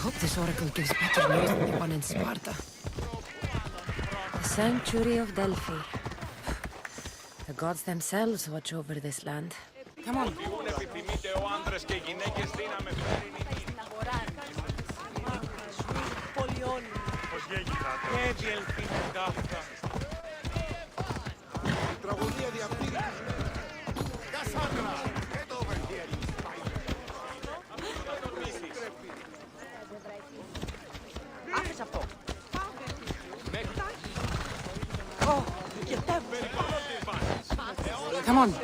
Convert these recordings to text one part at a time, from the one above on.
hope this oracle gives better news than the one in Sparta. The sanctuary of Delphi. The gods themselves watch over this land. Come on. Come on.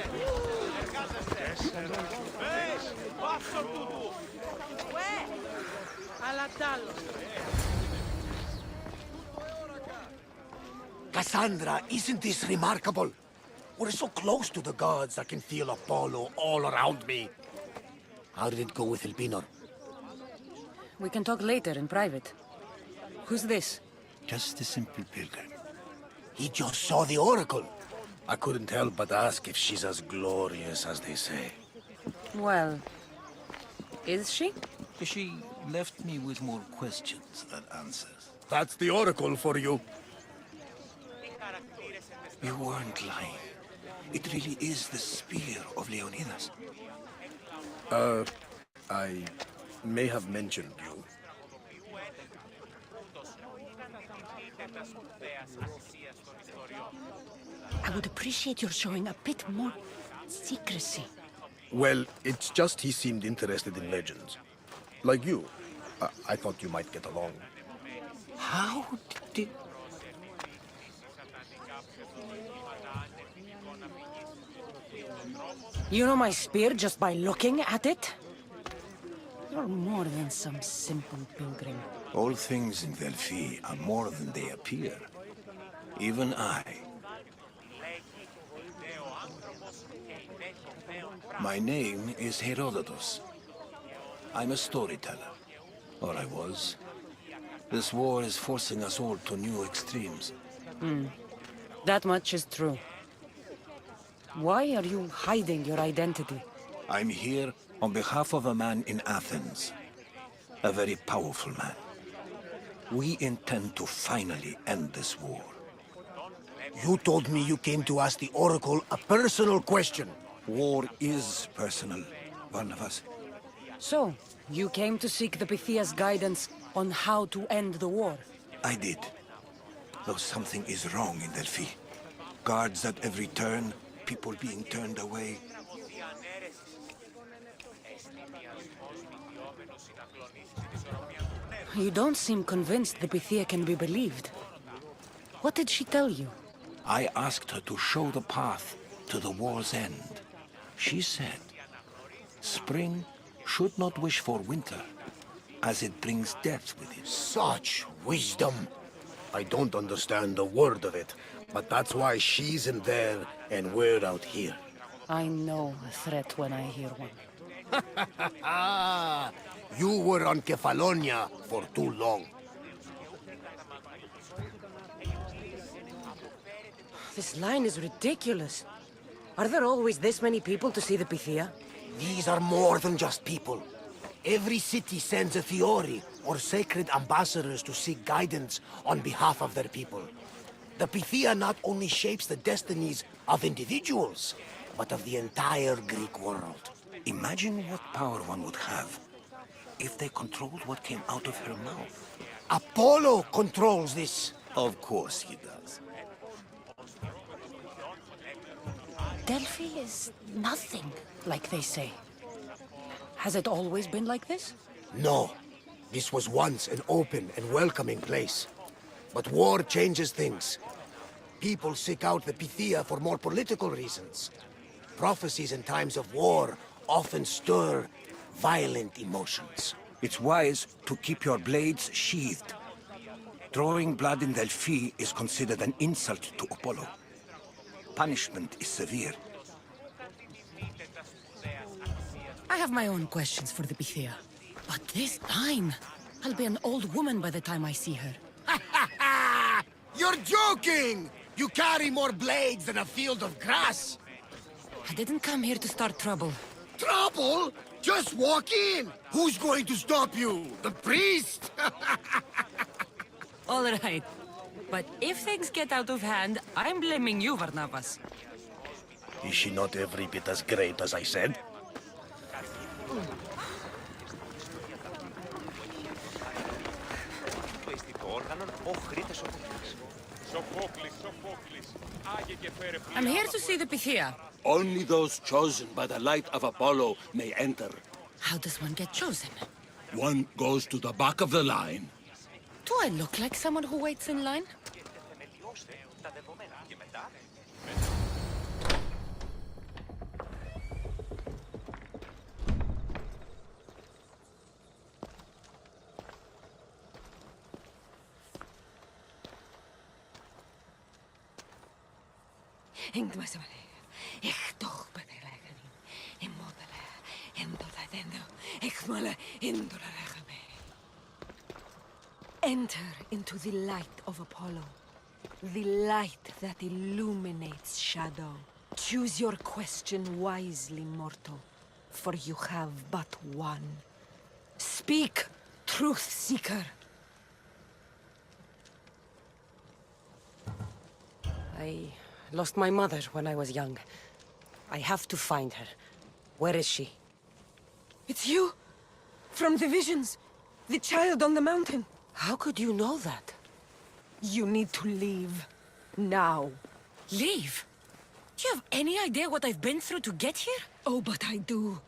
Cassandra, isn't this remarkable? We're so close to the gods I can feel Apollo all around me. How did it go with Elpinor? We can talk later in private. Who's this? Just a simple pilgrim. He just saw the oracle. I couldn't help but ask if she's as glorious as they say. Well, is she? She left me with more questions than answers. That's the oracle for you. You weren't lying. It really is the spear of Leonidas. I may have mentioned you. I would appreciate your showing a bit more secrecy. Well, it's just he seemed interested in legends. Like you. I thought you might get along. How did... You know my spear just by looking at it? You're more than some simple pilgrim. All things in Delphi are more than they appear. Even I. My name is Herodotus. I'm a storyteller. Or I was. This war is forcing us all to new extremes. That much is true. Why are you hiding your identity? I'm here on behalf of a man in Athens. A very powerful man. We intend to finally end this war. You told me you came to ask the oracle a personal question. War is personal, Barnabas. So, you came to seek the Pythia's guidance on how to end the war? I did. Though something is wrong in Delphi. Guards at every turn, people being turned away. You don't seem convinced the Pythia can be believed. What did she tell you? I asked her to show the path to the war's end. She said, spring should not wish for winter, as it brings death with it. Such wisdom. I don't understand a word of it, but that's why she's in there and we're out here. I know a threat when I hear one. You were on Kefalonia for too long. This line is ridiculous. Are there always this many people to see the Pythia? These are more than just people. Every city sends a Fiori, or sacred ambassadors to seek guidance on behalf of their people. The Pythia not only shapes the destinies of individuals, but of the entire Greek world. Imagine what power one would have if they controlled what came out of her mouth. Apollo controls this. Of course he does. Delphi is nothing, like they say. Has it always been like this? No. This was once an open and welcoming place. But war changes things. People seek out the Pythia for more political reasons. Prophecies in times of war often stir violent emotions. It's wise to keep your blades sheathed. Drawing blood in Delphi is considered an insult to Apollo. Punishment is severe. I have my own questions for the Pythia. But this time, I'll be an old woman by the time I see her. You're joking! You carry more blades than a field of grass! I didn't come here to start trouble. Trouble? Just walk in! Who's going to stop you? The priest? All right. But if things get out of hand, I'm blaming you, Varnavas. Is she not every bit as great as I said? I'm here to see the Pythia. Only those chosen by the light of Apollo may enter. How does one get chosen? One goes to the back of the line. Do I look like someone who waits in line? Enter into the light of Apollo, the light that illuminates shadow. Choose your question wisely, mortal, for you have but one. Speak, truth seeker. I lost my mother when I was young. I have to find her. Where is she? It's you! From the visions! The child on the mountain! How could you know that? You need to leave. Now. Leave? Do you have any idea what I've been through to get here? Oh, but I do.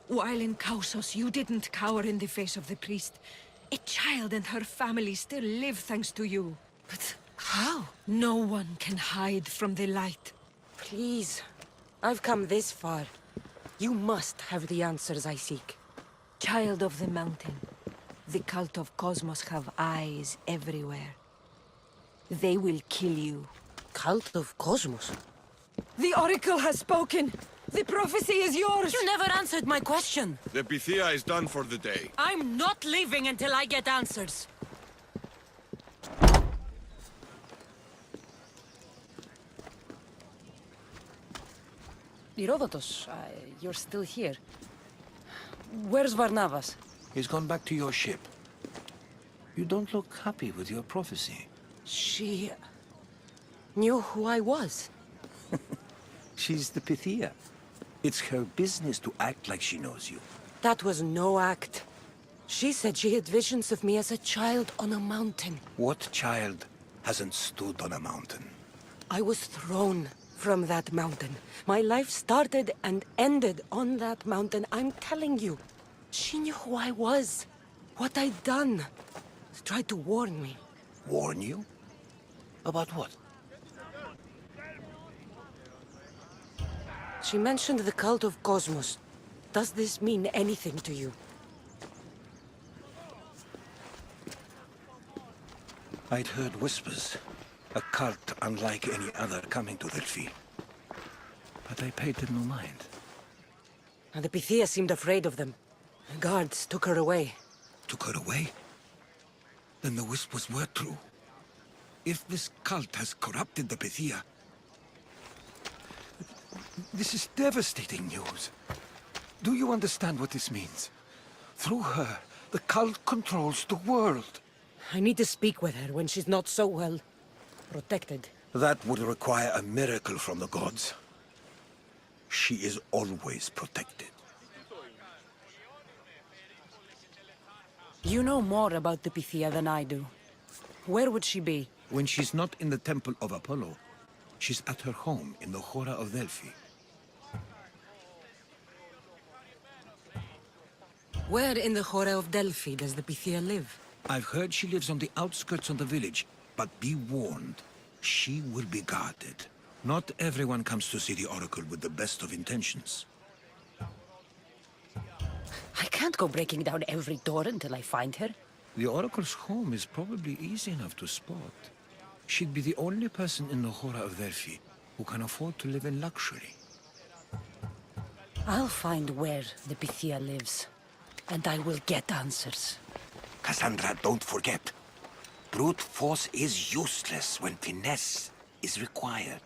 While in Kausos, you didn't cower in the face of the priest. A child and her family still live thanks to you. But how? No one can hide from the light. Please. I've come this far. You must have the answers I seek. Child of the mountain, the cult of Cosmos have eyes everywhere. They will kill you. Cult of Cosmos? The Oracle has spoken! The prophecy is yours! You never answered my question! The Pythia is done for the day. I'm not leaving until I get answers! Herodotus, you're still here. Where's Varnavas? He's gone back to your ship. You don't look happy with your prophecy. She knew who I was. She's the Pythia. It's her business to act like she knows you. That was no act. She said she had visions of me as a child on a mountain. What child hasn't stood on a mountain? I was thrown from that mountain. My life started and ended on that mountain. I'm telling you. She knew who I was. What I'd done. She tried to warn me. Warn you? About what? She mentioned the cult of Cosmos. Does this mean anything to you? I'd heard whispers. A cult unlike any other coming to Delphi. But I paid them no mind. And the Pythia seemed afraid of them. The guards took her away. Took her away? Then the whispers were true. If this cult has corrupted the Pythia... This is devastating news. Do you understand what this means? Through her, the cult controls the world. I need to speak with her when she's not so well protected. That would require a miracle from the gods. She is always protected. You know more about the Pythia than I do. Where would she be? When she's not in the temple of Apollo, she's at her home in the Hora of Delphi. Where in the Hora of Delphi does the Pythia live? I've heard she lives on the outskirts of the village, but be warned, she will be guarded. Not everyone comes to see the Oracle with the best of intentions. I can't go breaking down every door until I find her. The Oracle's home is probably easy enough to spot. She'd be the only person in the Hora of Delphi who can afford to live in luxury. I'll find where the Pythia lives, and I will get answers. Cassandra, don't forget. Brute force is useless when finesse is required.